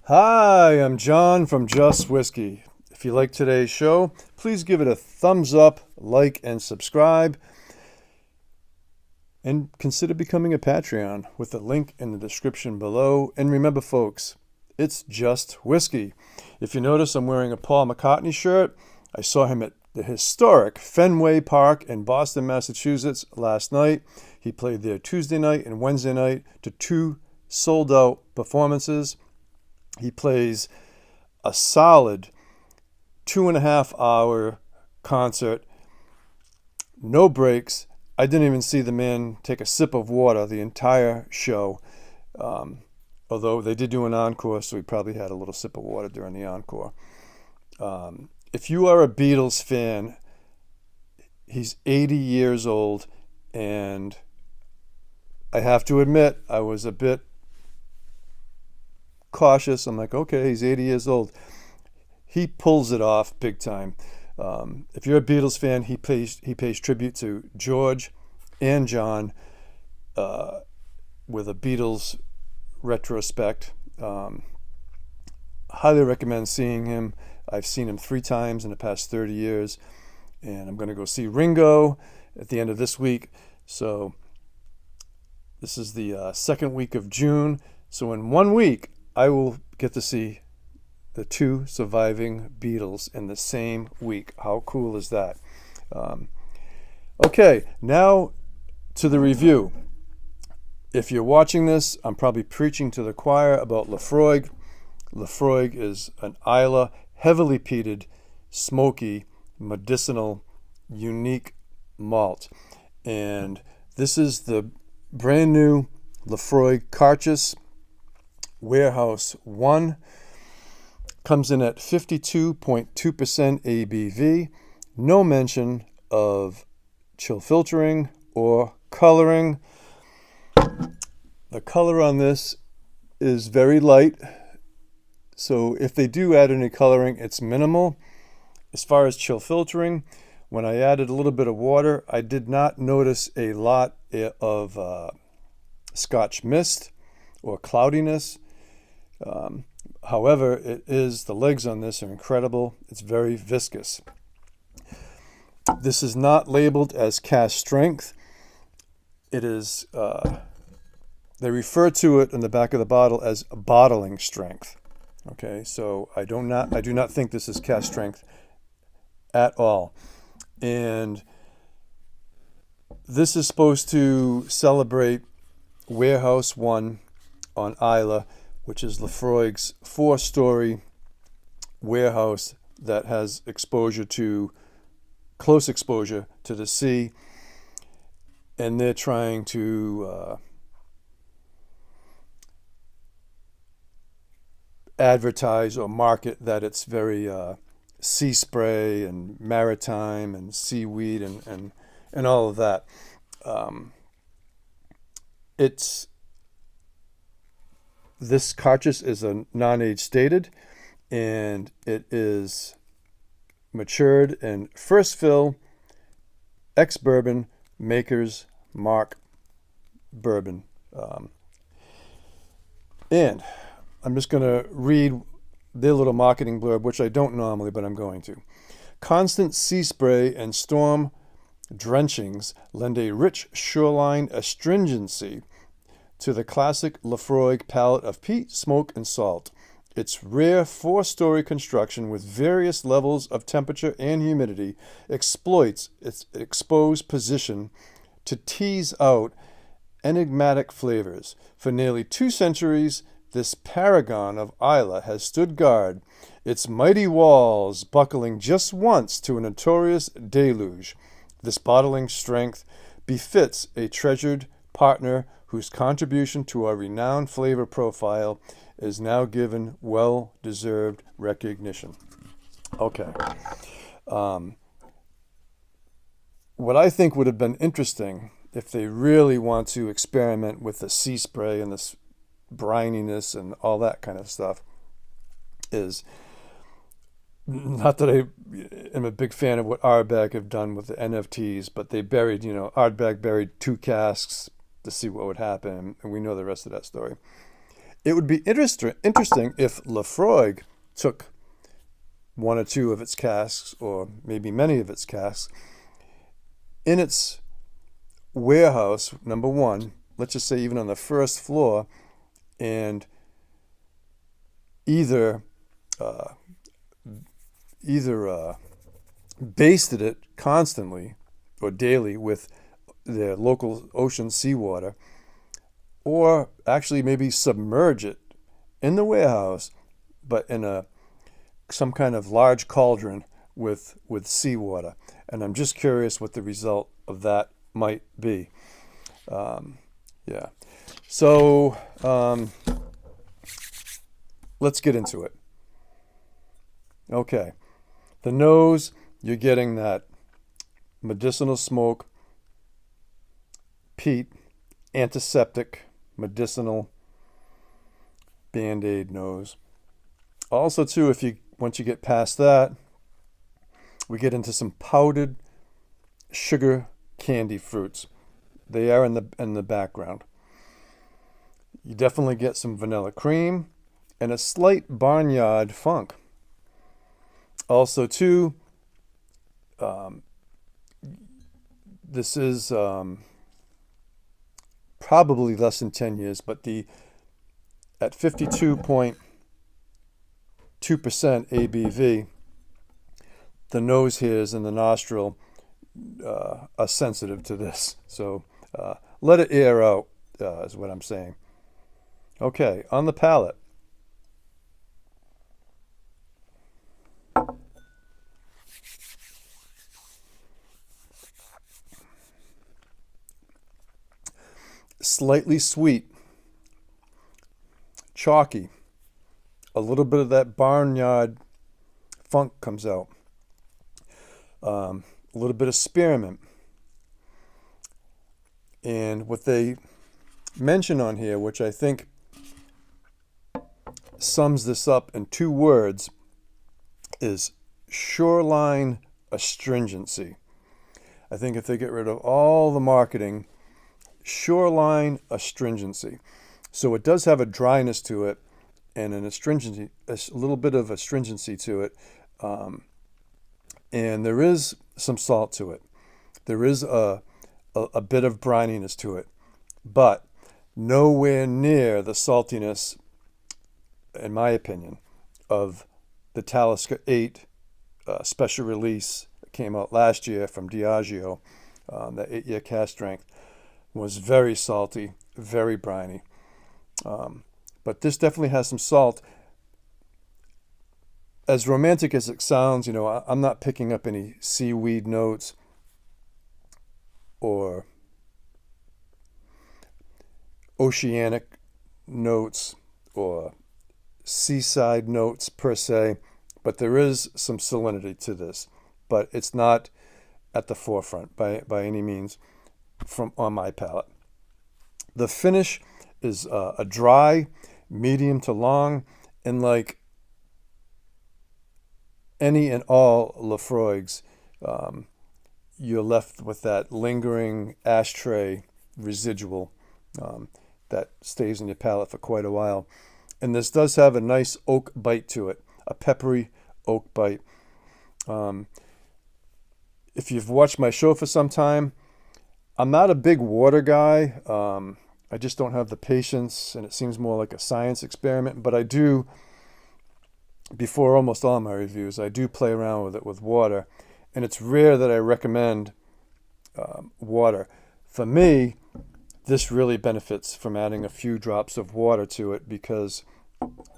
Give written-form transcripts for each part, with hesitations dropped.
Hi, I'm John from Just Whisky. If you like today's show, please give it a thumbs up, like, and subscribe. And consider becoming a Patreon with the link in the description below. And remember, folks, it's just whiskey. If you notice, I'm wearing a Paul McCartney shirt. I saw him at the historic Fenway Park in Boston, Massachusetts last night. He played there Tuesday night and Wednesday night to two sold-out performances. He plays a solid 2.5 hour concert, no breaks. I didn't even see the man take a sip of water the entire show. Although they did do an encore, so he probably had a little sip of water during the encore. If you are a Beatles fan, he's 80 years old, and I have to admit, I was a bit cautious. I'm like, okay, he's 80 years old. He pulls it off big time. If you're a Beatles fan, he pays tribute to George and John with a Beatles retrospect. Highly recommend seeing him. I've seen him 3 times in the past 30 years, and I'm going to go see Ringo at the end of this week. So this is the second week of June. So in 1 week, I will get to see the 2 surviving Beatles in the same week. How cool is that? Okay, now to the review. If you're watching this, I'm probably preaching to the choir about Laphroaig. Laphroaig is an Islay, heavily peated, smoky, medicinal, unique malt. And this is the brand new Laphroaig Cairdeas Warehouse 1. Comes in at 52.2% ABV. No mention of chill filtering or coloring. The color on this is very light. So if they do add any coloring, it's minimal. As far as chill filtering, when I added a little bit of water, I did not notice a lot of Scotch mist or cloudiness. However, the legs on this are incredible. It's very viscous. This is not labeled as cask strength. It is, they refer to it in the back of the bottle as bottling strength. Okay, so I do not think this is cask strength at all. And this is supposed to celebrate Warehouse 1 on Islay, which is Laphroaig's 4-story warehouse that has close exposure to the sea. And they're trying to advertise or market that it's very sea spray and maritime and seaweed and all of that. This Cairdeas is a non-age stated, and it is matured in first fill, ex-bourbon, Maker's Mark bourbon. And I'm just going to read their little marketing blurb, which I don't normally, but I'm going to. Constant sea spray and storm drenchings lend a rich shoreline astringency to the classic Laphroaig palette of peat, smoke, and salt. Its rare 4-story construction with various levels of temperature and humidity exploits its exposed position to tease out enigmatic flavors. For nearly 2 centuries, this paragon of Islay has stood guard, its mighty walls buckling just once to a notorious deluge. This bottling strength befits a treasured partner whose contribution to our renowned flavor profile is now given well-deserved recognition. Okay. What I think would have been interesting if they really want to experiment with the sea spray and this brininess and all that kind of stuff is, not that I am a big fan of what Ardbeg have done with the NFTs, but they buried, Ardbeg buried 2 casks to see what would happen, and we know the rest of that story. It would be interesting if Laphroaig took one or two of its casks, or maybe many of its casks, in its warehouse, number one, let's just say even on the first floor, and either basted it constantly or daily with their local ocean seawater, or actually maybe submerge it in the warehouse, but in some kind of large cauldron with seawater. And I'm just curious what the result of that might be. Yeah. So let's get into it. Okay. The nose, you're getting that medicinal smoke, peat, antiseptic, medicinal, Band-Aid nose. Also, too, once you get past that, we get into some powdered sugar candy fruits. They are in the background. You definitely get some vanilla cream and a slight barnyard funk. Also, too, this is probably less than 10 years, but at 52.2% ABV, the nose hairs and the nostril are sensitive to this. So let it air out, is what I'm saying. Okay, on the palate. Slightly sweet, chalky, a little bit of that barnyard funk comes out, a little bit of spearmint. And what they mention on here, which I think sums this up in 2 words, is shoreline astringency. I think if they get rid of all the marketing, shoreline astringency. So it does have a dryness to it and an astringency, a little bit of astringency to it. And there is some salt to it. There is a bit of brininess to it, but nowhere near the saltiness, in my opinion, of the Talisker 8 special release that came out last year from Diageo, that 8-year cask strength. Was very salty, very briny. But this definitely has some salt. As romantic as it sounds, I'm not picking up any seaweed notes or oceanic notes or seaside notes per se, but there is some salinity to this. But it's not at the forefront by any means on my palate. The finish is a dry, medium to long, and like any and all Laphroaigs, you're left with that lingering ashtray residual that stays in your palate for quite a while. And this does have a nice oak bite to it, a peppery oak bite. If you've watched my show for some time, I'm not a big water guy. I just don't have the patience, and it seems more like a science experiment. But I do, before almost all my reviews, I do play around with it with water. And it's rare that I recommend water. For me, this really benefits from adding a few drops of water to it because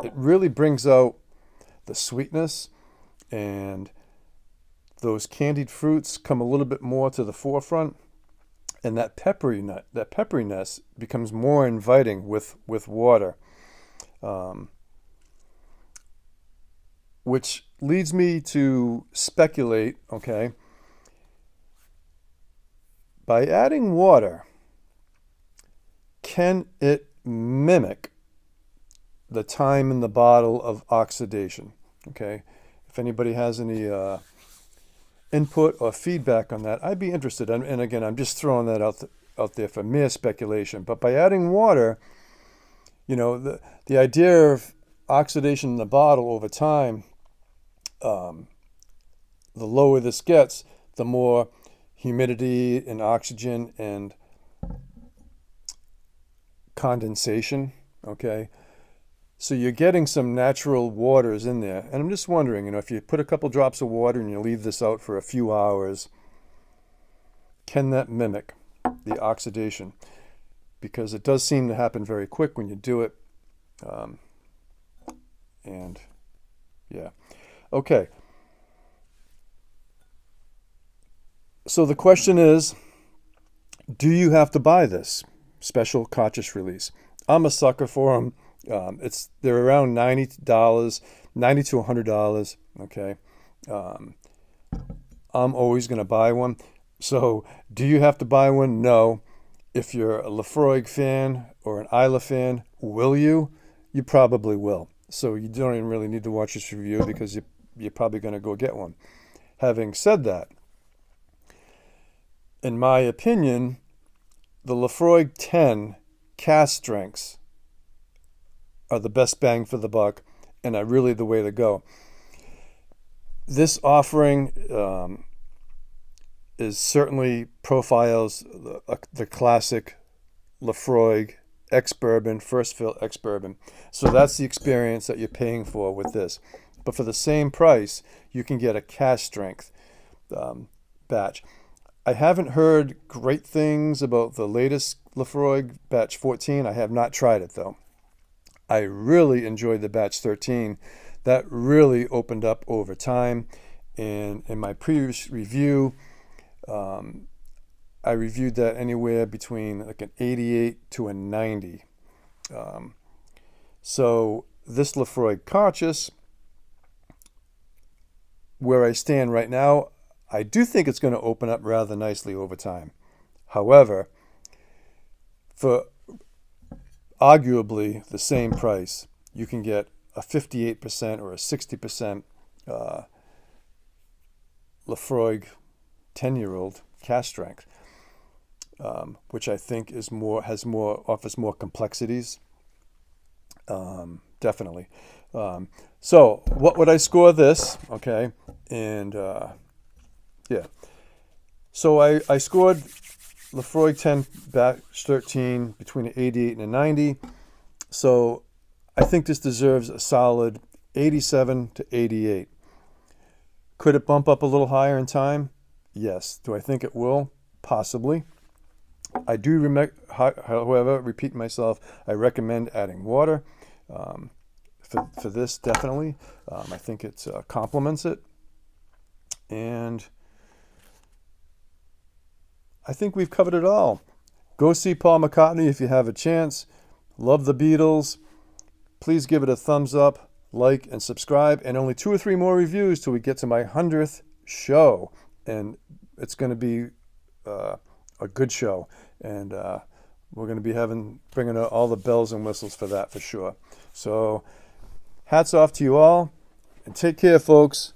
it really brings out the sweetness, and those candied fruits come a little bit more to the forefront. And that pepperiness becomes more inviting with water, which leads me to speculate, okay, by adding water, can it mimic the time in the bottle of oxidation? Okay, if anybody has any input or feedback on that, I'd be interested. And again, I'm just throwing that out there for mere speculation. But by adding water, You know, the idea of oxidation in the bottle over time, the lower this gets, the more humidity and oxygen and condensation, okay? So you're getting some natural waters in there. And I'm just wondering, if you put a couple drops of water and you leave this out for a few hours, can that mimic the oxidation? Because it does seem to happen very quick when you do it. And yeah. Okay. So the question is, do you have to buy this special cartridge release? I'm a sucker for them. They're around $90, $90 to $100. Okay. I'm always going to buy one. So do you have to buy one? No. If you're a Laphroaig fan or an Islay fan, will you? You probably will. So you don't even really need to watch this review because you're probably going to go get one. Having said that, in my opinion, the Laphroaig 10 cask strengths are the best bang for the buck and are really the way to go. This offering is certainly profiles the classic Laphroaig ex-bourbon, first fill ex-bourbon. So that's the experience that you're paying for with this. But for the same price, you can get a cask strength batch. I haven't heard great things about the latest Laphroaig batch 14. I have not tried it though. I really enjoyed the batch 13. That really opened up over time. And in my previous review, I reviewed that anywhere between like an 88 to a 90. So this Laphroaig Cairdeas, where I stand right now, I do think it's going to open up rather nicely over time. However, for arguably the same price, you can get a 58% or a 60% Laphroaig 10-year-old cask strength, which I think offers more complexities. Definitely. So what would I score this? Okay, and yeah. So I scored Laphroaig 10 batch 13 between an 88 and a 90. So I think this deserves a solid 87 to 88. Could it bump up a little higher in time? Yes. Do I think it will? Possibly. I do, however, repeat myself, I recommend adding water for this, definitely. I think it complements it. And I think we've covered it all. Go see Paul McCartney if you have a chance. Love the Beatles. Please give it a thumbs up, like, and subscribe. And only 2 or 3 more reviews till we get to my 100th show. And it's going to be a good show. And we're going to be bringing out all the bells and whistles for that for sure. So hats off to you all. And take care, folks.